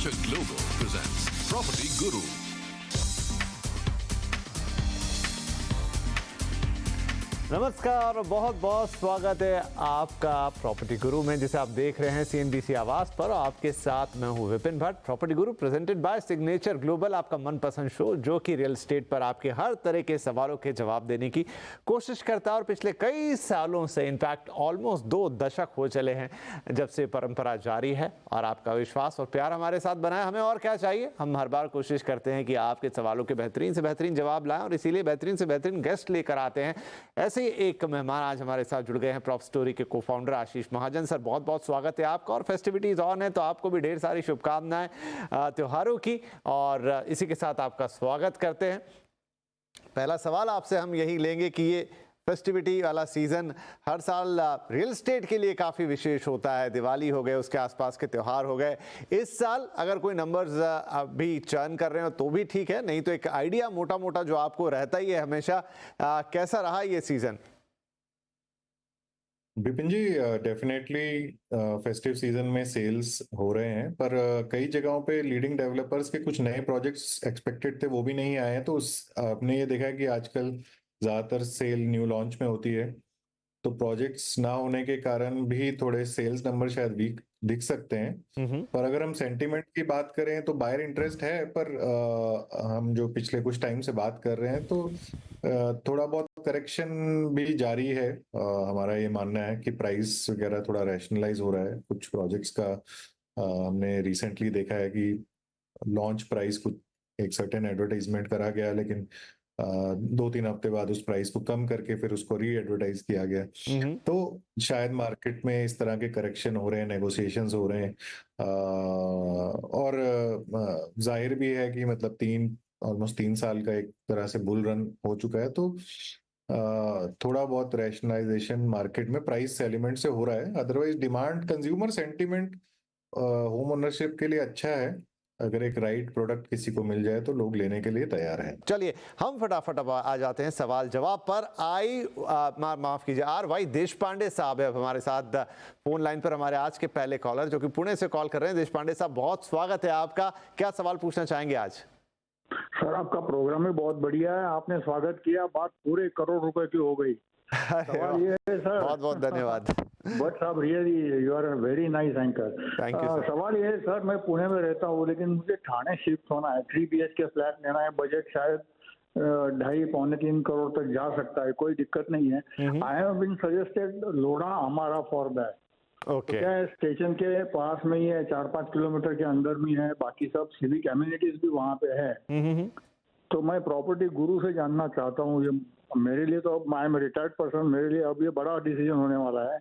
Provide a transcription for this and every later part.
Signature Global presents Property Guru. नमस्कार और बहुत बहुत स्वागत है आपका प्रॉपर्टी गुरु में, जिसे आप देख रहे हैं CNBC आवाज पर। आपके साथ मैं हूं Vipin Bhatt. Property Guru presented by signature global, आपका मनपसंद शो जो कि रियल एस्टेट पर आपके हर तरह के सवालों के जवाब देने की कोशिश करता है। और पिछले कई सालों से, इनफैक्ट ऑलमोस्ट 2 दशक हो चले हैं जब से परंपरा जारी है, और आपका विश्वास और प्यार हमारे साथ बना है। हमें और क्या चाहिए। हम हर बार कोशिश करते हैं कि आपके सवालों के बेहतरीन से बेहतरीन जवाब लाएं, और इसीलिए बेहतरीन से बेहतरीन गेस्ट लेकर आते हैं। ऐसे ही एक मेहमान आज हमारे साथ जुड़ गए हैं, प्रॉप स्टोरी के को फाउंडर आशीष महाजन सर। बहुत बहुत स्वागत है आपका। और फेस्टिविटीज ऑन है, तो आपको भी ढेर सारी शुभकामनाएं त्योहारों की, और इसी के साथ आपका स्वागत करते हैं। पहला सवाल आपसे हम यही लेंगे कि ये फेस्टिविटी वाला सीजन हर साल रियल एस्टेट के लिए काफ़ी विशेष होता है। दिवाली हो गए, उसके आसपास के त्यौहार हो गए। इस साल अगर कोई नंबर्स अभी चर्न कर रहे हो तो भी ठीक है, नहीं तो एक आइडिया मोटा मोटा जो आपको रहता ही है हमेशा, कैसा रहा ये सीजन? विपिन जी, डेफिनेटली फेस्टिव सीजन में सेल्स हो रहे हैं, पर कई जगहों पे लीडिंग डेवलपर्स के कुछ नए प्रोजेक्ट्स एक्सपेक्टेड थे, वो भी नहीं आए हैं। तो आपने ये देखा है कि आजकल ज्यादातर सेल न्यू लॉन्च में होती है, तो प्रोजेक्ट्स ना होने के कारण भी थोड़े सेल्स नंबर शायद वीक दिख सकते हैं। पर अगर हम सेंटीमेंट की बात करें तो बायर इंटरेस्ट है, पर हम जो पिछले कुछ टाइम से बात कर रहे हैं तो थोड़ा बहुत करेक्शन भी जारी है। हमारा ये मानना है कि प्राइस वगैरह थोड़ा रैशनलाइज हो रहा है कुछ प्रोजेक्ट्स का। हमने रिसेंटली देखा है कि लॉन्च प्राइस कुछ एक सर्टेन एडवर्टाइजमेंट करा गया, लेकिन 2-3 हफ्ते बाद उस प्राइस को कम करके फिर उसको री एडवर्टाइज किया गया। तो शायद मार्केट में इस तरह के करेक्शन हो रहे हैं, नेगोशिएशंस हो रहे हैं। और जाहिर भी है कि मतलब ऑलमोस्ट 3 साल का एक तरह से बुल रन हो चुका है, तो थोड़ा बहुत रैशनलाइजेशन मार्केट में प्राइस एलिमेंट से हो रहा है। Otherwise demand, consumer sentiment home ownership के लिए अच्छा है। अगर एक राइट प्रोडक्ट किसी को मिल जाए तो लोग लेने के लिए तैयार हैं। चलिए हम फटाफट अब आ जाते हैं सवाल जवाब पर। माफ कीजिए, RY देशपांडे साहब है हमारे साथ फोन लाइन पर, हमारे आज के पहले कॉलर जो कि पुणे से कॉल कर रहे हैं। देशपांडे साहब, बहुत स्वागत है आपका। क्या सवाल पूछना चाहेंगे आज? सर, आपका प्रोग्राम ही बहुत बढ़िया है। आपने स्वागत किया, बात पूरे 1 करोड़ रुपए की हो गई। सवाल ये है सर, बहुत बहुत धन्यवाद। बट साहब really you are a very nice anchor. Thank you. सवाल ये है सर, मैं पुणे में रहता हूँ, लेकिन मुझे ठाणे शिफ्ट होना है। 3 BHK फ्लैट लेना है। बजट शायद 2.5-3 करोड़ तक जा सकता है, कोई दिक्कत नहीं है। I have been suggested Lodha हमारा फॉर दैट। ओके, क्या है, स्टेशन के पास में ही है, 4-5 किलोमीटर के अंदर में है, बाकी सब सिविक एमिनिटीज भी वहाँ पे है। तो मैं प्रॉपर्टी गुरु से जानना चाहता हूँ, ये मेरे लिए तो अब आई एम रिटायर्ड पर्सन, मेरे लिए अब ये बड़ा डिसीजन होने वाला है,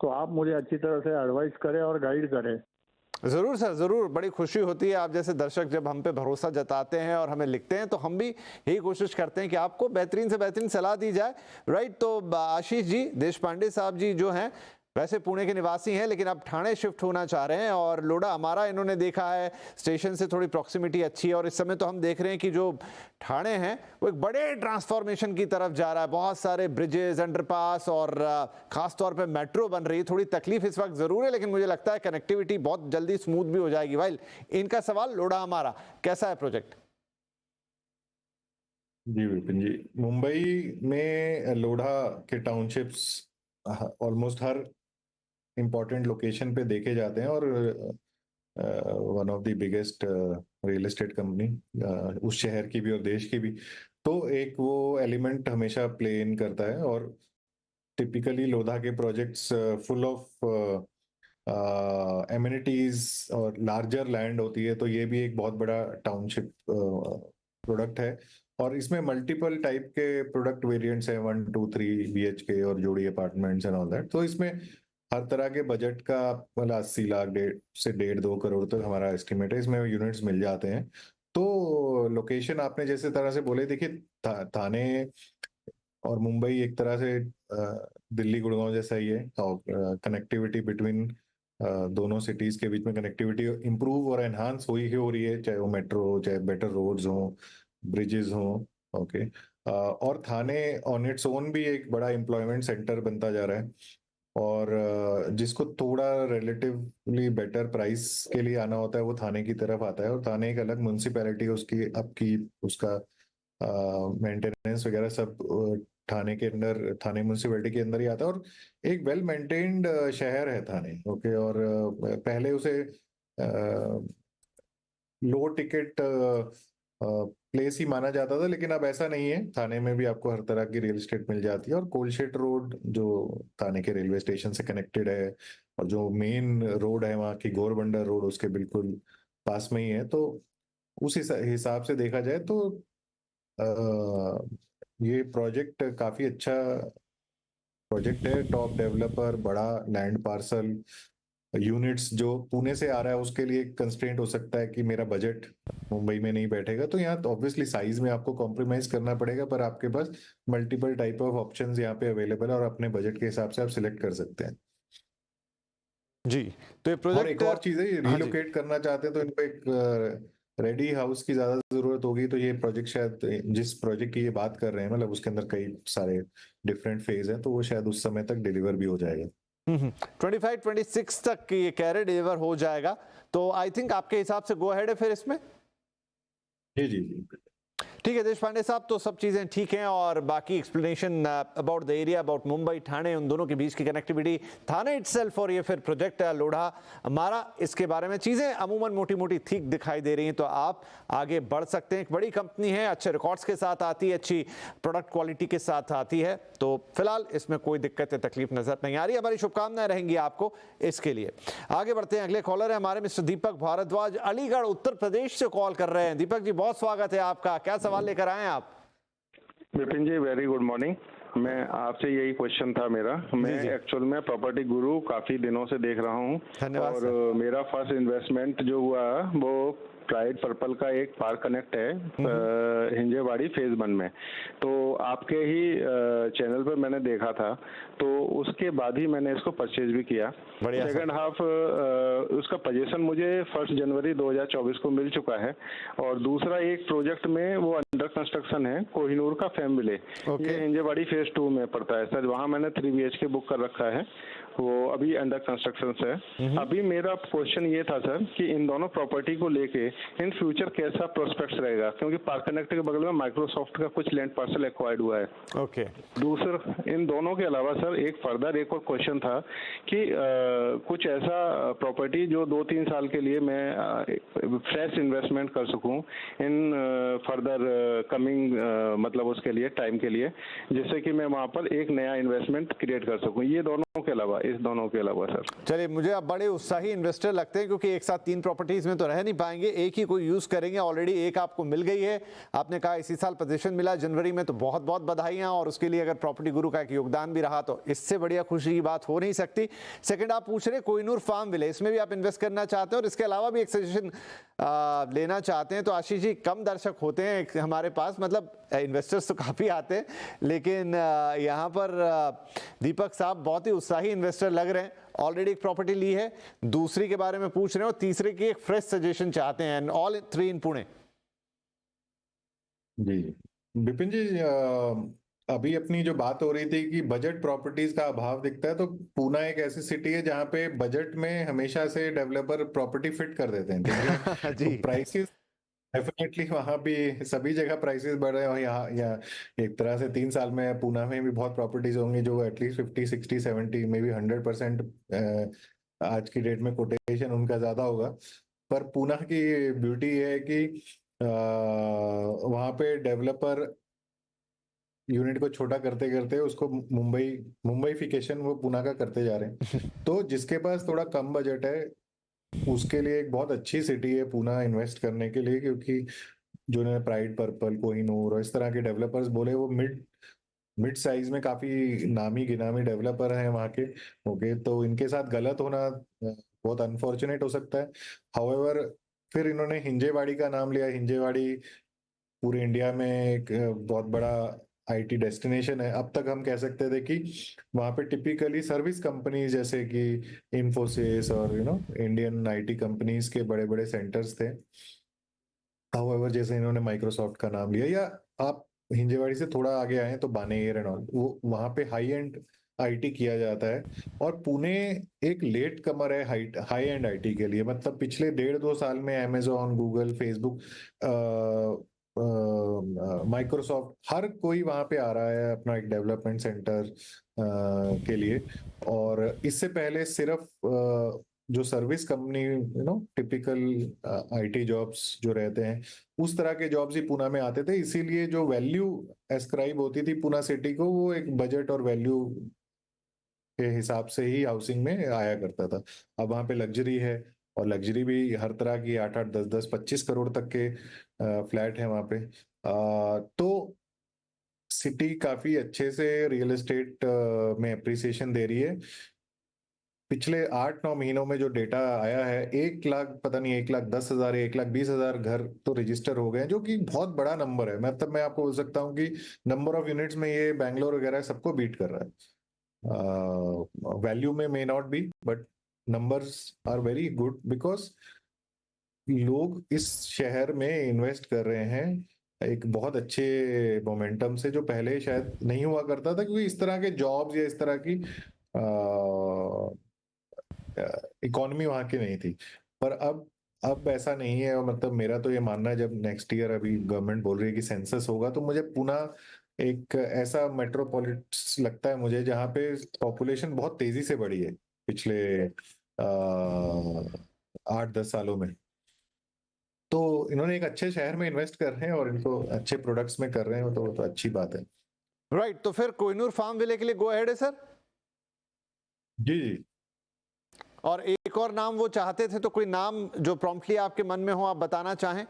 तो आप मुझे अच्छी तरह से एडवाइस करें और गाइड करें। जरूर सर, जरूर। बड़ी खुशी होती है आप जैसे दर्शक जब हम पे भरोसा जताते हैं और हमें लिखते हैं, तो हम भी यही कोशिश करते हैं कि आपको बेहतरीन से बेहतरीन सलाह दी जाए। राइट, तो आशीष जी, देशपांडे साहब जी जो हैं वैसे पुणे के निवासी हैं, लेकिन अब ठाणे शिफ्ट होना चाह रहे हैं, और लोढ़ा हमारा इन्होंने देखा है, स्टेशन से थोड़ी प्रॉक्सिमिटी अच्छी है। और इस समय तो हम देख रहे हैं कि जो ठाणे है वो एक बड़े ट्रांसफॉर्मेशन की तरफ जा रहा है। बहुत सारे ब्रिजेस, अंडरपास और खास तौर पे मेट्रो बन रही है। थोड़ी तकलीफ इस वक्त जरूर है, लेकिन मुझे लगता है कनेक्टिविटी बहुत जल्दी स्मूथ भी हो जाएगी। वाइल इनका सवाल, लोढ़ा हमारा कैसा है प्रोजेक्ट? जी विपिन जी, मुंबई में लोढ़ा के टाउनशिप्स ऑलमोस्ट हर इम्पोर्टेंट लोकेशन पे देखे जाते हैं, और one of the biggest real estate company उस शहर की भी और देश की भी, तो एक वो एलिमेंट हमेशा प्ले इन करता है। और टिपिकली लोधा के प्रोजेक्ट्स फुल ऑफ एमिनिटीज और लार्जर लैंड होती है, तो ये भी एक बहुत बड़ा टाउनशिप प्रोडक्ट है। और इसमें मल्टीपल टाइप के प्रोडक्ट वेरिएंट्स हैं, 1, 2, 3 BHK और जोड़ी अपार्टमेंट्स एंड ऑल दैट। तो इसमें हर तरह के बजट का, मतलब 80 लाख से 1.5-2 करोड़ तक हमारा एस्टिमेट है। इसमें यूनिट्स मिल जाते हैं। तो लोकेशन आपने जैसे तरह से बोले, देखिए थाने और मुंबई एक तरह से दिल्ली गुड़गांव जैसा ही है। और कनेक्टिविटी बिटवीन दोनों सिटीज के बीच में कनेक्टिविटी इंप्रूव और एनहांस हो रही है, चाहे वो मेट्रो हो, चाहे बेटर रोड्स हो, ब्रिजेस हो। ओके। और थाने ऑन इट्स ओन भी एक बड़ा एम्प्लॉयमेंट सेंटर बनता जा रहा है। और जिसको थोड़ा रिलेटिवली बेटर प्राइस के लिए आना होता है वो थाने की तरफ आता है, और थाने एक अलग म्युनिसिपैलिटी, उसकी अपकीप, उसका मेंटेनेंस वगैरह सब थाने के अंदर, थाने म्युनिसिपैलिटी के अंदर ही आता है। और एक वेल मेंटेन्ड शहर है थाने, ओके। और पहले उसे लो टिकट प्लेस ही माना जाता था, लेकिन अब ऐसा नहीं है। थाने में भी आपको हर तरह की रियल एस्टेट मिल जाती है, और कोलशेट रोड जो थाने के रेलवे स्टेशन से कनेक्टेड है, और जो मेन रोड है वहाँ की घोरबंदर रोड, उसके बिल्कुल पास में ही है। तो उस हिसाब से देखा जाए तो ये प्रोजेक्ट काफी अच्छा प्रोजेक्ट है। टॉप डेवलपर, बड़ा लैंड पार्सल, यूनिट्स जो पुणे से आ रहा है उसके लिए कंस्ट्रेंट हो सकता है कि मेरा बजट मुंबई में नहीं बैठेगा, तो यहाँ तो ऑब्वियसली साइज में आपको कॉम्प्रोमाइज करना पड़ेगा, पर आपके पास मल्टीपल टाइप ऑफ ऑप्शंस यहाँ पे अवेलेबल है, और अपने बजट के हिसाब से आप सिलेक्ट कर सकते हैं। जी, तो ये और प्रोजेक्ट एक और चीज है, हाँ जी। रिलोकेट करना चाहते हैं तो इनको एक रेडी हाउस की ज्यादा जरूरत होगी, तो ये प्रोजेक्ट शायद, जिस प्रोजेक्ट की ये बात कर रहे हैं, मतलब उसके अंदर कई सारे डिफरेंट फेज हैं, तो वो शायद उस समय तक डिलीवर भी हो जाएगा। 25-26 तक ये कह रहे डिलीवर हो जाएगा, तो आई थिंक आपके हिसाब से गो अहेड है फिर इसमें। जी जी जी। ठीक है देश पांडे साहब, तो सब चीजें ठीक हैं, और बाकी explanation about the area, about Mumbai Thane, उन दोनों के बीच की कनेक्टिविटी, थाने इटसेल्फ, और ये फिर प्रोजेक्ट लोढ़ा हमारा, इसके बारे में चीजें अमूमन मोटी मोटी ठीक दिखाई दे रही हैं, तो आप आगे बढ़ सकते हैं। एक बड़ी कंपनी है, अच्छे रिकॉर्ड्स के साथ आती है, अच्छी प्रोडक्ट क्वालिटी के साथ आती है, तो फिलहाल इसमें कोई दिक्कत या तकलीफ नजर नहीं आ रही। हमारी शुभकामनाएं रहेंगी आपको इसके लिए। आगे बढ़ते हैं, अगले कॉलर है हमारे मिस्टर दीपक भारद्वाज, अलीगढ़ उत्तर प्रदेश से कॉल कर रहे हैं। दीपक जी, बहुत स्वागत है आपका, क्या सवाल लेकर आए हैं आप? विपिन जी, वेरी गुड मॉर्निंग। मैं आपसे यही क्वेश्चन था मेरा। मैं एक्चुअल में प्रॉपर्टी गुरु काफी दिनों से देख रहा हूँ, धन्यवाद और सर। मेरा फर्स्ट इन्वेस्टमेंट जो हुआ वो प्राइड पर्पल का एक पार्क कनेक्ट है हिंजेवाड़ी फेज 1 में। तो आपके ही चैनल पर मैंने देखा था, तो उसके बाद ही मैंने इसको परचेज भी किया। सेकंड हाफ उसका पोजीशन मुझे 1 जनवरी 2024 को मिल चुका है, और दूसरा एक प्रोजेक्ट में वो अंडर कंस्ट्रक्शन है, कोहिनूर का फैम विले, ये हिंजेवाड़ी फेज 2 में पड़ता है सर। वहाँ मैंने 3 BHK बुक कर रखा है, वो अभी अंडर कंस्ट्रक्शन है। अभी मेरा क्वेश्चन ये था सर कि इन दोनों प्रॉपर्टी को लेके इन फ्यूचर कैसा प्रोस्पेक्ट्स रहेगा, क्योंकि पार्क कनेक्ट के बगल में माइक्रोसॉफ्ट का कुछ लैंड पार्सल एक्वायर्ड हुआ है। ओके। दूसरा, इन दोनों के अलावा सर एक फर्दर एक और क्वेश्चन था कि कुछ ऐसा प्रॉपर्टी जो 2-3 साल के लिए मैं फ्रेश इन्वेस्टमेंट कर सकूं इन फर्दर कमिंग, मतलब उसके लिए टाइम के लिए, जिससे कि मैं वहां पर एक नया इन्वेस्टमेंट क्रिएट कर सकूं। ये दोनों के अलावा, इस दोनों के अलावा सर। चलिए, मुझे अब बड़े उत्साही इन्वेस्टर लगते हैं, क्योंकि एक साथ 3 प्रॉपर्टीज में तो रह नहीं पाएंगे, एक ही कोई यूज करेंगे। ऑलरेडी एक आपको मिल गई है, आपने कहा इसी साल पोजीशन मिला जनवरी में, तो बहुत बहुत बधाइयां, और उसके लिए अगर प्रॉपर्टी गुरु का एक योगदान भी रहा तो इससे बढ़िया खुशी की बात हो नहीं सकती। सेकंड, आप पूछ रहे कोहिनूर फार्म विले, इसमें भी आप इन्वेस्ट करना चाहते हैं, और इसके अलावा भी एक सजेशन लेना चाहते हैं। तो आशीष जी, कम दर्शक होते हैं हमारे पास, मतलब इन्वेस्टर्स तो काफी आते हैं, लेकिन यहाँ पर दीपक साहब बहुत ही उत्साही इन्वेस्टर लग रहे हैं। ऑलरेडी एक प्रॉपर्टी ली है, दूसरी के बारे में पूछ रहे हैं, और तीसरे की एक फ्रेश सजेशन चाहते हैं, एंड ऑल 3 इन पुणे। जी विपिन जी, अभी अपनी जो बात हो रही थी कि बजट प्रॉपर्टीज का अभाव दिखता है, तो पूना एक ऐसी सिटी है जहाँ पे बजट में हमेशा से डेवलपर प्रॉपर्टी फिट कर देते हैं। जी। तो प्राइसेस डेफिनेटली वहां भी, सभी जगह प्राइसेस बढ़ रहे हैं, और यहाँ एक तरह से 3 साल में पूना में भी बहुत प्रॉपर्टीज होंगी जो एटलीस्ट 50, 60, 70, मे बी 100% आज की डेट में कोटेशन उनका ज्यादा होगा। पर पूना की ब्यूटी है कि वहां पे डेवलपर यूनिट को छोटा करते करते उसको मुंबईफिकेशन वो पुणे का करते जा रहे हैं। तो जिसके पास थोड़ा कम बजट है उसके लिए एक बहुत अच्छी सिटी है पुणे इन्वेस्ट करने के लिए, क्योंकि जो उन्होंने प्राइड पर्पल, कोहिनूर और इस तरह के डेवलपर्स बोले, वो मिड साइज में काफी नामी गिनामी डेवलपर हैं वहाँ के। ओके, तो इनके साथ गलत होना बहुत अनफॉर्चुनेट हो सकता है। हाउएवर, फिर इन्होंने हिंजेवाड़ी का नाम लिया। हिंजेवाड़ी पूरे इंडिया में एक बहुत बड़ा आईटी डेस्टिनेशन है। अब तक हम कह सकते थे कि वहाँ पे टिपिकली सर्विस कंपनी जैसे कि इन्फोसिस और इंडियन आईटी कंपनीज के बड़े बड़े सेंटर्स थे। हाउएवर, जैसे इन्होंने माइक्रोसॉफ्ट का नाम लिया, या आप हिंजेवाड़ी से थोड़ा आगे आए तो बानेर एंड ऑल, वो वहाँ पे हाई एंड आईटी किया जाता है, और पुणे एक लेट कमर है हाई एंड आईटी के लिए। मतलब पिछले 1.5-2 साल में अमेजोन, गूगल, फेसबुक, माइक्रोसॉफ्ट, हर कोई वहां पे आ रहा है अपना एक डेवलपमेंट सेंटर के लिए। और इससे पहले सिर्फ जो service company, typical IT jobs जो रहते हैं, उस तरह के जॉब्स ही पुणे में आते थे। इसीलिए जो वैल्यू एस्क्राइब होती थी पुणे सिटी को, वो एक बजट और वैल्यू के हिसाब से ही हाउसिंग में आया करता था। अब वहां पे लग्जरी है, और लग्जरी भी हर तरह की, 8-8, 10-10, 25 करोड़ तक के फ्लैट है वहां पे। तो सिटी काफी अच्छे से रियल एस्टेट में अप्रिसिएशन दे रही है। पिछले 8-9 महीनों में जो डेटा आया है, 1 लाख, पता नहीं 1,10,000, 1,20,000 घर तो रजिस्टर हो गए हैं, जो कि बहुत बड़ा नंबर है। मतलब मैं आपको बोल सकता हूँ कि नंबर ऑफ यूनिट्स में ये बैंगलोर वगैरह सबको बीट कर रहा है। वैल्यू में may not be, but numbers are very good, because लोग इस शहर में इन्वेस्ट कर रहे हैं एक बहुत अच्छे मोमेंटम से, जो पहले शायद नहीं हुआ करता था, क्योंकि इस तरह के जॉब्स या इस तरह की इकोनॉमी वहां की नहीं थी। पर अब ऐसा नहीं है। और मतलब मेरा तो ये मानना है, जब नेक्स्ट ईयर अभी गवर्नमेंट बोल रही है कि सेंसस होगा, तो मुझे पुणे एक ऐसा मेट्रोपॉलिस लगता है मुझे, जहाँ पे पॉपुलेशन बहुत तेजी से बढ़ी है पिछले 8-10 सालों में। तो इन्होंने एक अच्छे शहर में इन्वेस्ट कर रहे हैं और इनको अच्छे प्रोडक्ट्स में कर रहे हैं, तो अच्छी बात है। राइट, तो फिर कोहिनूर फार्म विले के लिए गो अहेड है सर? जी जी। और एक और नाम वो चाहते थे, तो कोई नाम जो प्रॉम्प्टली आपके मन में हो, आप बताना चाहें?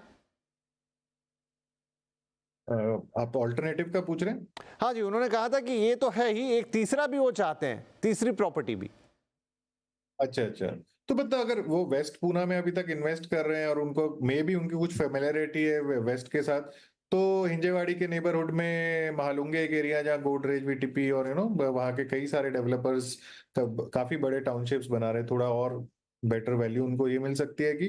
आप ऑल्टरनेटिव का पूछ रहे हैं? हाँ जी, उन्होंने कहा था कि ये तो है ही, एक तीसरा भी वो चाहते हैं, तीसरी प्रॉपर्टी भी। अच्छा अच्छा। तो मतलब अगर वो वेस्ट पुणे में अभी तक इन्वेस्ट कर रहे हैं और उनको मे भी उनकी कुछ फेमिलियरिटी है वेस्ट के साथ, तो हिंजेवाड़ी के नेबरहुड में महालुंगे एक एरिया, जहाँ गोदरेज, वीटीपी और वहाँ के कई सारे डेवलपर्स काफी बड़े टाउनशिप्स बना रहे हैं, थोड़ा और बेटर वैल्यू उनको ये मिल सकती है कि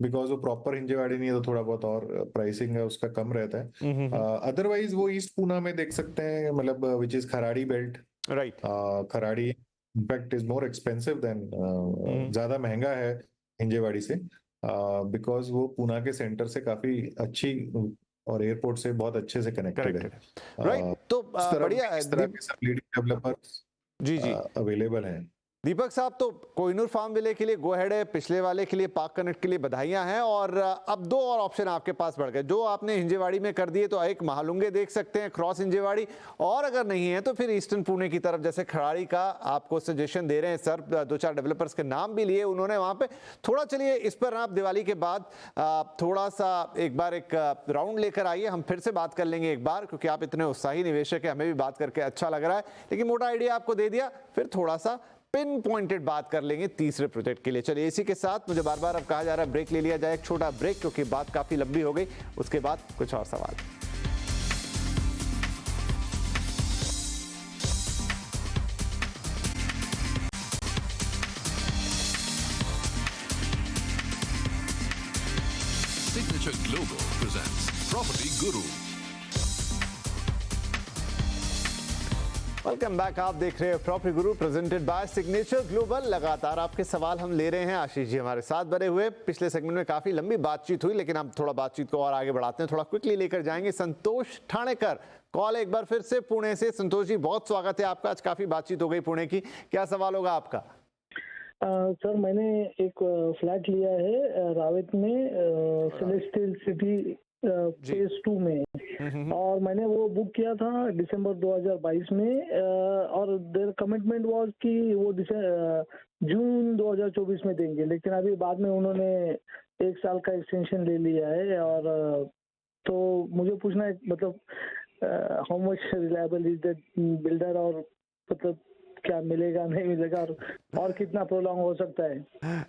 बिकॉज वो प्रॉपर हिंजेवाड़ी नहीं है, तो थोड़ा बहुत और प्राइसिंग है उसका कम रहता है। अदरवाइज वो ईस्ट पुणे में देख सकते हैं, मतलब which is Kharadi belt. Right. Kharadi in fact is more expensive than, ज्यादा महंगा है हिंजेवाड़ी से, बिकॉज वो पुणे के सेंटर से काफी अच्छी और एयरपोर्ट से बहुत अच्छे से कनेक्टेड है। राइट, तो बढ़िया है। इस तरह के सब लीडिंग डेवलपर्स जी जी अवेलेबल हैं। दीपक साहब, तो कोहिनूर फार्म विले के लिए गो अहेड है, पिछले वाले के लिए, पार्क कनेक्ट के लिए बधाइयां हैं, और अब दो और ऑप्शन आपके पास बढ़ गए। जो आपने हिंजेवाड़ी में कर दिए, तो एक महालुंगे देख सकते हैं, क्रॉस हिंजेवाड़ी, और अगर नहीं है तो फिर ईस्टर्न पुणे की तरफ, जैसे खराड़ी का आपको सजेशन दे रहे हैं सर। 2-4 डेवलपर्स के नाम भी लिए उन्होंने वहां पे। थोड़ा चलिए इस पर आप दिवाली के बाद थोड़ा सा एक बार एक राउंड लेकर आइए, हम फिर से बात कर लेंगे एक बार, क्योंकि आप इतने उत्साही निवेशक है, हमें भी बात करके अच्छा लग रहा है। लेकिन मोटा आइडिया आपको दे दिया, फिर थोड़ा सा पिन पॉइंटेड बात कर लेंगे तीसरे प्रोजेक्ट के लिए। चलिए, इसी के साथ मुझे बार बार अब कहा जा रहा है ब्रेक ले लिया जाए, एक छोटा ब्रेक, क्योंकि बात काफी लंबी हो गई। उसके बाद कुछ और सवाल। Signature Global presents Property Guru. Welcome back, आप देख रहे हैं property Guru presented by signature global. लगातार आपके सवाल हम ले रहे हैं, आशीष जी हमारे साथ बने हुए। पिछले सेगमेंट में काफी लंबी बातचीत हुई, लेकिन अब थोड़ा बातचीत को और आगे बढ़ाते हैं, थोड़ा क्विकली लेकर जाएंगे। संतोष ठाणेकर कॉल एक बार फिर से पुणे से। संतोष जी, बहुत स्वागत है आपका। आज काफी बातचीत हो गई पुणे की, क्या सवाल होगा आपका? सर, मैंने एक फ्लैट लिया है रावेत में, सेलेस्टियल सिटी फेज 2 में, और मैंने वो बुक किया था दिसंबर 2022 में, और देयर कमिटमेंट वाज कि वो जून 2024 में देंगे, लेकिन अभी बाद में उन्होंने 1 साल का एक्सटेंशन ले लिया है। और तो मुझे पूछना है, मतलब how much reliable is that builder, और मतलब क्या मिलेगा नहीं मिलेगा, और कितना प्रोलॉन्ग हो सकता है?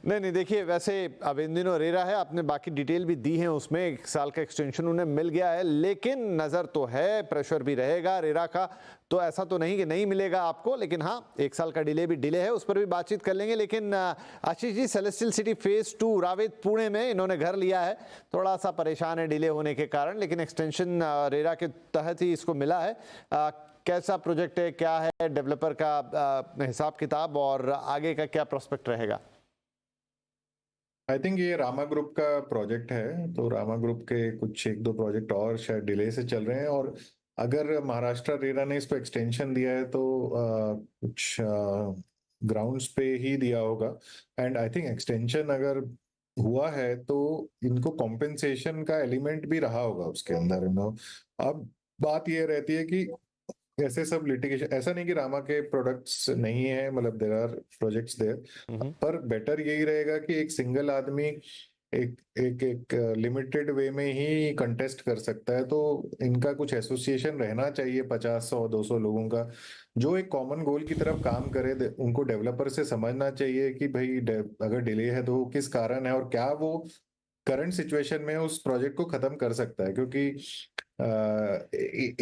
नहीं, देखिए, वैसे अब इन दिनों रेरा है, आपने बाकी डिटेल भी दी है, उसमें 1 साल का एक्सटेंशन उन्हें मिल गया है, लेकिन नजर तो है, प्रेशर भी रहेगा रेरा का, तो ऐसा तो नहीं कि नहीं मिलेगा आपको, लेकिन हाँ 1 साल का डिले है, उस पर भी बातचीत कर लेंगे। लेकिन Ashish ji, celestial city phase 2 Ravet Pune में इन्होंने घर लिया है, थोड़ा सा परेशान है डिले होने के कारण, लेकिन एक्सटेंशन रेरा के तहत ही इसको मिला है। कैसा प्रोजेक्ट है, क्या है डेवलपर का हिसाब किताब और आगे का क्या प्रोस्पेक्ट रहेगा? आई थिंक ये रामा ग्रुप का प्रोजेक्ट है, तो रामा ग्रुप के कुछ एक दो प्रोजेक्ट और शायद डिले से चल रहे हैं, और अगर महाराष्ट्र रेरा ने इसको एक्सटेंशन दिया है तो कुछ ग्राउंड्स पे ही दिया होगा। एंड आई थिंक एक्सटेंशन अगर हुआ है तो इनको कॉम्पेंसेशन का एलिमेंट भी रहा होगा उसके अंदर, अब बात ये रहती है कि ऐसे सब लिटिगेशन, ऐसा नहीं कि रामा के प्रोडक्ट्स नहीं है, मतलब देयर आर प्रोजेक्ट्स देयर, पर बेटर यही रहेगा कि एक सिंगल आदमी एक एक एक लिमिटेड वे में ही कंटेस्ट कर सकता है। तो इनका कुछ एसोसिएशन रहना चाहिए 50, 100, 200 लोगों का, जो एक कॉमन गोल की तरफ काम करे। उनको डेवलपर से समझना चाहिए कि भाई अगर डिले है तो किस कारण है, और क्या वो करंट सिचुएशन में उस प्रोजेक्ट को खत्म कर सकता है। क्योंकि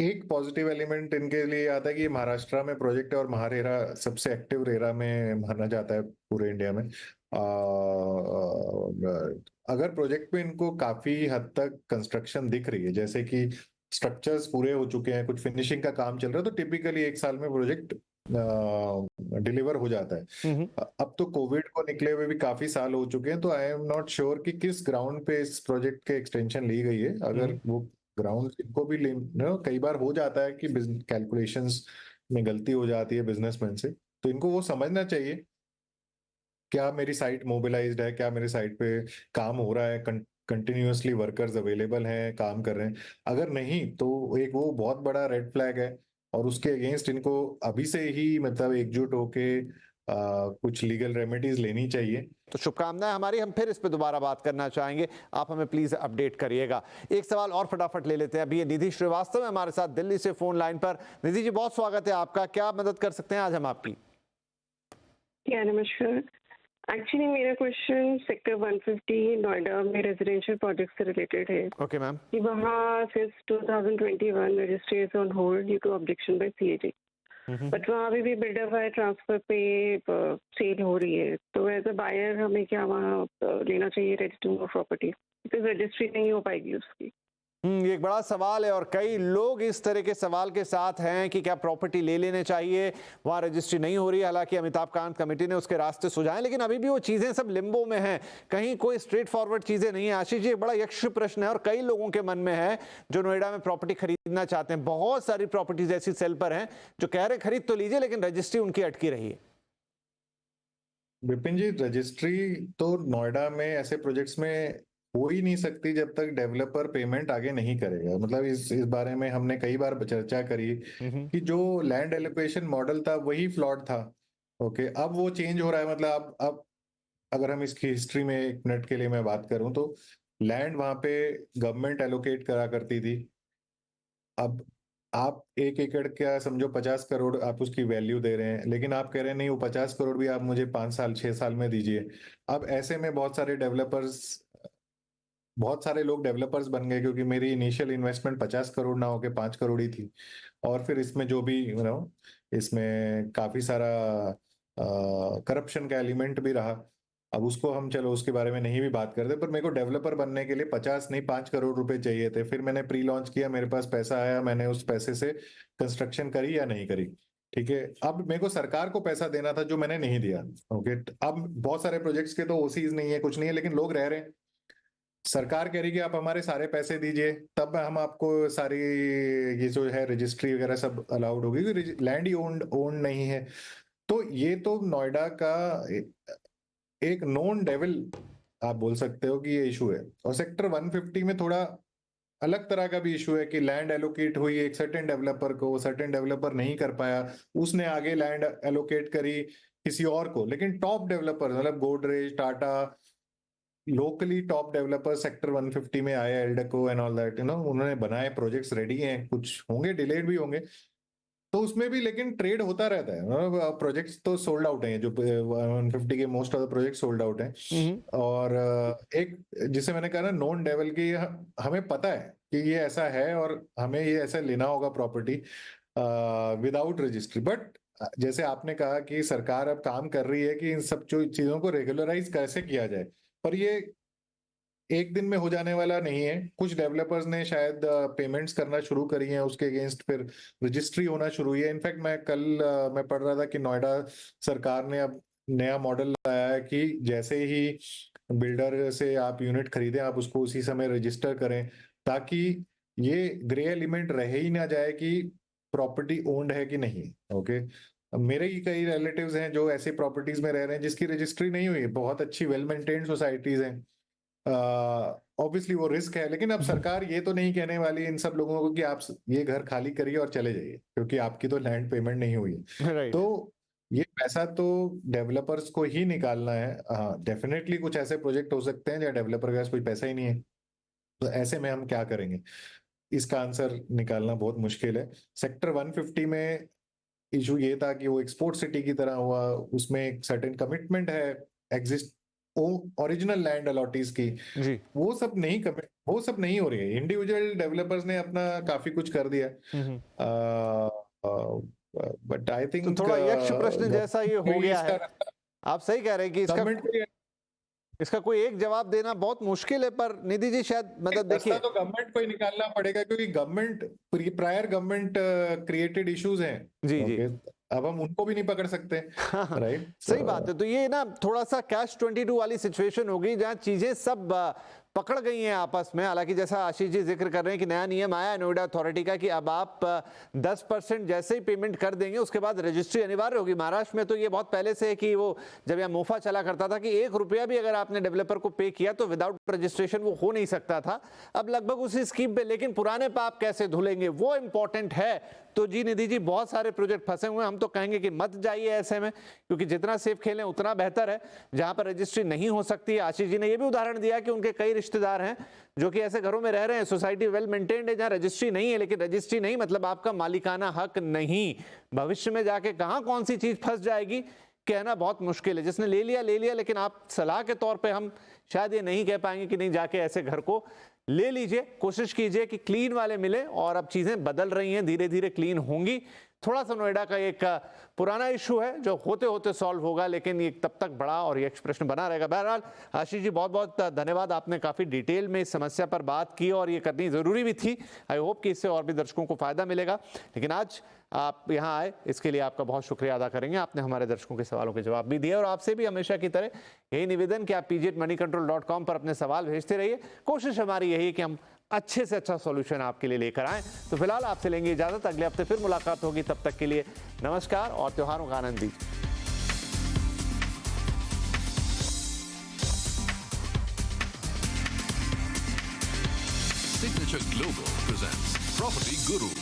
एक पॉजिटिव एलिमेंट इनके लिए आता है कि ये महाराष्ट्र में प्रोजेक्ट है और महारेरा सबसे एक्टिव रेरा में माना जाता है पूरे इंडिया में। अगर प्रोजेक्ट पे इनको काफी हद तक कंस्ट्रक्शन दिख रही है, जैसे कि स्ट्रक्चर्स पूरे हो चुके हैं, कुछ फिनिशिंग का काम चल रहा है, तो टिपिकली 1 साल में प्रोजेक्ट डिलीवर हो जाता है। अब तो कोविड को निकले हुए भी काफी साल हो चुके हैं, तो आई एम नॉट श्योर कि किस ग्राउंड पे इस प्रोजेक्ट के एक्सटेंशन ली गई है। अगर वो ग्राउंड इनको भी कई बार हो जाता है कि कैलकुलेशंस में गलती हो जाती है बिजनेसमैन से, तो इनको वो समझना चाहिए क्या मेरी साइट मोबिलाइज्ड है, क्या मेरे साइट पे काम हो रहा है, कंटिन्यूअसली वर्कर्स अवेलेबल हैं, काम कर रहे हैं। अगर नहीं तो एक वो बहुत बड़ा रेड फ्लैग है, और उसके अगेंस्ट इनको अभी से ही मतलब एकजुट होके कुछ लीगल रेमेडीज लेनी चाहिए। तो शुभकामनाएं हमारी, हम फिर इस पे दोबारा बात करना चाहेंगे, आप हमें प्लीज अपडेट करिएगा। एक सवाल और फटाफट ले लेते हैं, अभी ये निधि श्रीवास्तव है हमारे साथ दिल्ली से फोन लाइन पर। निधि जी बहुत स्वागत है आपका, क्या मदद कर सकते हैं आज हम आपकी? नमस्कार। एक्चुअली मेरा क्वेश्चन सेक्टर 150 नोएडा में रेजिडेंशियल प्रोजेक्ट से रिलेटेड है। Okay ma'am. कि वहाँ since 2021 registry is on hold due to objection by CAG, but वहाँ अभी भी बिल्डर बाय ट्रांसफर पे सेल हो रही है, तो एज अ बायर हमें क्या वहाँ लेना चाहिए registry of property, because registry नहीं हो पाएगी उसकी। ये एक बड़ा सवाल है और कई लोग इस तरह के सवाल के साथ हैं कि क्या प्रॉपर्टी ले लेने चाहिए, वहां रजिस्ट्री नहीं हो रही है। हालांकि अमिताभ कांत कमेटी ने उसके रास्ते सुझाए, लेकिन अभी भी वो चीजें सब लिम्बो में हैं, कहीं कोई स्ट्रेट फॉरवर्ड चीजें नहीं है। आशीष जी, एक बड़ा यक्ष प्रश्न है और कई लोगों के मन में है जो नोएडा में प्रॉपर्टी खरीदना चाहते हैं। बहुत सारी प्रॉपर्टीज ऐसी सेल पर हैं जो कह रहे खरीद तो लीजिए, लेकिन रजिस्ट्री उनकी अटकी रही है। विपिन जी, रजिस्ट्री तो नोएडा में ऐसे प्रोजेक्ट्स में हो ही नहीं सकती जब तक डेवलपर पेमेंट आगे नहीं करेगा। मतलब इस बारे में हमने कई बार चर्चा करी कि जो लैंड एलोकेशन मॉडल था वही फ्लॉड था। ओके, अब वो चेंज हो रहा है। मतलब अब अगर हम इसकी हिस्ट्री में 1 मिनट के लिए मैं बात करूं तो लैंड वहां पे गवर्नमेंट एलोकेट करा करती थी। अब आप 1 एकड़ का समझो 50 करोड़ आप उसकी वैल्यू दे रहे हैं, लेकिन आप कह रहे हैं नहीं, वो 50 करोड़ भी आप मुझे 5 साल 6 साल में दीजिए। अब ऐसे में बहुत सारे लोग डेवलपर्स बन गए, क्योंकि मेरी इनिशियल इन्वेस्टमेंट 50 करोड़ ना होके 5 करोड़ ही थी, और फिर इसमें जो भी इसमें काफी सारा करप्शन का एलिमेंट भी रहा। अब उसको हम चलो उसके बारे में नहीं भी बात करते, पर मेरे को डेवलपर बनने के लिए 50 नहीं 5 करोड़ रुपए चाहिए थे। फिर मैंने प्री लॉन्च किया, मेरे पास पैसा आया, मैंने उस पैसे से कंस्ट्रक्शन करी या नहीं करी, ठीक है। अब मेरे को सरकार को पैसा देना था जो मैंने नहीं दिया। ओके, अब बहुत सारे प्रोजेक्ट्स के तो ओसीज नहीं है, कुछ नहीं है, लेकिन लोग रह रहे हैं। सरकार कह रही कि आप हमारे सारे पैसे दीजिए, तब हम आपको सारी ये जो है रजिस्ट्री वगैरह सब अलाउड होगी, क्योंकि लैंड ही ओन नहीं है। तो ये तो नोएडा का एक नॉन डेविल आप बोल सकते हो कि ये इशू है। और सेक्टर 150 में थोड़ा अलग तरह का भी इशू है कि लैंड एलोकेट हुई एक सर्टेन डेवलपर को, सर्टेन डेवलपर नहीं कर पाया, उसने आगे लैंड एलोकेट करी किसी और को। लेकिन टॉप डेवलपर मतलब Godrej, Tata, locally top developer sector 150 में आए, एल्डेको एंड ऑल दैट, उन्होंने बनाए, प्रोजेक्ट्स रेडी हैं, कुछ होंगे डिलेड भी होंगे, तो उसमें भी लेकिन ट्रेड होता रहता है। प्रोजेक्ट्स तो सोल्ड आउट हैं, जो 150 के most of the project sold out हैं। और एक जिसे मैंने कहा ना नॉन डेवल की, हमें पता है कि ये ऐसा है और हमें ये ऐसा लेना होगा प्रॉपर्टी विदाउट रजिस्ट्री। बट जैसे आपने कहा कि सरकार अब काम कर रही है कि इन सब चीजों को रेगुलराइज कैसे किया जाए, पर ये एक दिन में हो जाने वाला नहीं है। कुछ डेवलपर्स ने शायद पेमेंट्स करना शुरू करी हैं, उसके अगेंस्ट फिर रजिस्ट्री होना शुरू हुई है। इनफैक्ट मैं कल मैं पढ़ रहा था कि नोएडा सरकार ने अब नया मॉडल लाया है कि जैसे ही बिल्डर से आप यूनिट खरीदें आप उसको उसी समय रजिस्टर करें, ताकि ये ग्रे एलिमेंट रह ही ना जाए कि प्रॉपर्टी ओन्ड है कि नहीं। ओके, मेरे ही कई रिलेटिव्स हैं जो ऐसे प्रॉपर्टीज में रह रहे हैं जिसकी रजिस्ट्री नहीं हुई है, बहुत अच्छी वेल मेंटेन्ड सोसाइटीज हैं। ऑब्वियसली वो रिस्क है, लेकिन अब सरकार ये तो नहीं कहने वाली इन सब लोगों को कि आप ये घर खाली करिए और चले जाइए, क्योंकि आपकी तो लैंड पेमेंट नहीं हुई है। राइट। तो ये पैसा तो डेवलपर्स को ही निकालना है। डेफिनेटली कुछ ऐसे प्रोजेक्ट हो सकते हैं जहाँ डेवलपर के पास कोई पैसा ही नहीं है, तो ऐसे में हम क्या करेंगे, इसका आंसर निकालना बहुत मुश्किल है। सेक्टर 150 में इशू ये था कि वो एक्सपोर्ट सिटी की तरह हुआ, उसमें एक सर्टेन कमिटमेंट है एग्जिस्ट ओरिजिनल लैंड अलॉटीज की, जी। वो सब नहीं हो रही है। इंडिविजुअल डेवलपर्स ने अपना काफी कुछ कर दिया, बट आई थिंक तो थोड़ा यक्ष प्रश्न जैसा ये हो गया है। आप सही कह रहे हैं कि इसका कोई एक जवाब देना बहुत मुश्किल है, पर निधि जी शायद मतलब देखिए तो गवर्नमेंट को ही निकालना पड़ेगा, क्योंकि प्रायर गवर्नमेंट क्रिएटेड इश्यूज हैं। जी जी, अब हम उनको भी नहीं पकड़ सकते, राइट? सही बात है। तो ये ना थोड़ा सा कैश 22 वाली सिचुएशन होगी जहां चीजें सब पकड़ गई हैं आपस में। हालांकि जैसा आशीष जी जिक्र कर रहे हैं कि नया नियम आया है नोएडा अथॉरिटी का कि अब आप 10% जैसे ही पेमेंट कर देंगे उसके बाद रजिस्ट्री अनिवार्य होगी। महाराष्ट्र में तो ये बहुत पहले से है कि वो जब यहाँ मोफा चला करता था कि 1 रुपया भी अगर आपने डेवलपर को पे किया तो विदाउट रजिस्ट्रेशन वो हो नहीं सकता था। अब लगभग उसी स्कीम पे, लेकिन पुराने पाप कैसे धुलेंगे वो इंपॉर्टेंट है। तो जी निधि जी, बहुत सारे प्रोजेक्ट फंसे हुए हैं। हम तो कहेंगे कि मत जाइए ऐसे में, क्योंकि जितना सेफ खेलें उतना बेहतर है। जहां पर रजिस्ट्री नहीं हो सकती है, आशीष जी ने यह भी उदाहरण दिया कि उनके कई रिश्तेदार हैं जो कि ऐसे घरों में रह रहे हैं, सोसाइटी वेल मेंटेन्ड है जहां रजिस्ट्री नहीं है, लेकिन रजिस्ट्री नहीं मतलब आपका मालिकाना हक नहीं। भविष्य में जाके कहां कौन सी चीज फंस जाएगी कहना बहुत मुश्किल है। जिसने ले लिया, लेकिन आप सलाह के तौर पे हम शायद ये नहीं कह पाएंगे कि नहीं जाके ऐसे घर को ले लीजिए। कोशिश कीजिए कि क्लीन वाले मिले, और अब चीजें बदल रही हैं, धीरे धीरे क्लीन होंगी। थोड़ा सा नोएडा का एक पुराना इशू है जो होते होते सॉल्व होगा, लेकिन ये तब तक बड़ा और यक्ष प्रश्न बना रहेगा। बहरहाल आशीष जी बहुत बहुत धन्यवाद, आपने काफी डिटेल में इस समस्या पर बात की और ये करनी जरूरी भी थी। आई होप कि इससे और भी दर्शकों को फायदा मिलेगा। लेकिन आज आप यहाँ आए, इसके लिए आपका बहुत शुक्रिया अदा करेंगे। आपने हमारे दर्शकों के सवालों के जवाब भी दिए, और आपसे भी हमेशा की तरह यही निवेदन कि आप pgmoneycontrol.com पर अपने सवाल भेजते रहिए। कोशिश हमारी यही कि हम अच्छे से अच्छा सॉल्यूशन आपके लिए लेकर आएं। तो फिलहाल आपसे लेंगे इजाजत, अगले हफ्ते फिर मुलाकात होगी। तब तक के लिए नमस्कार और त्योहारों का आनंद दीजिए। Signature Global presents Property Guru.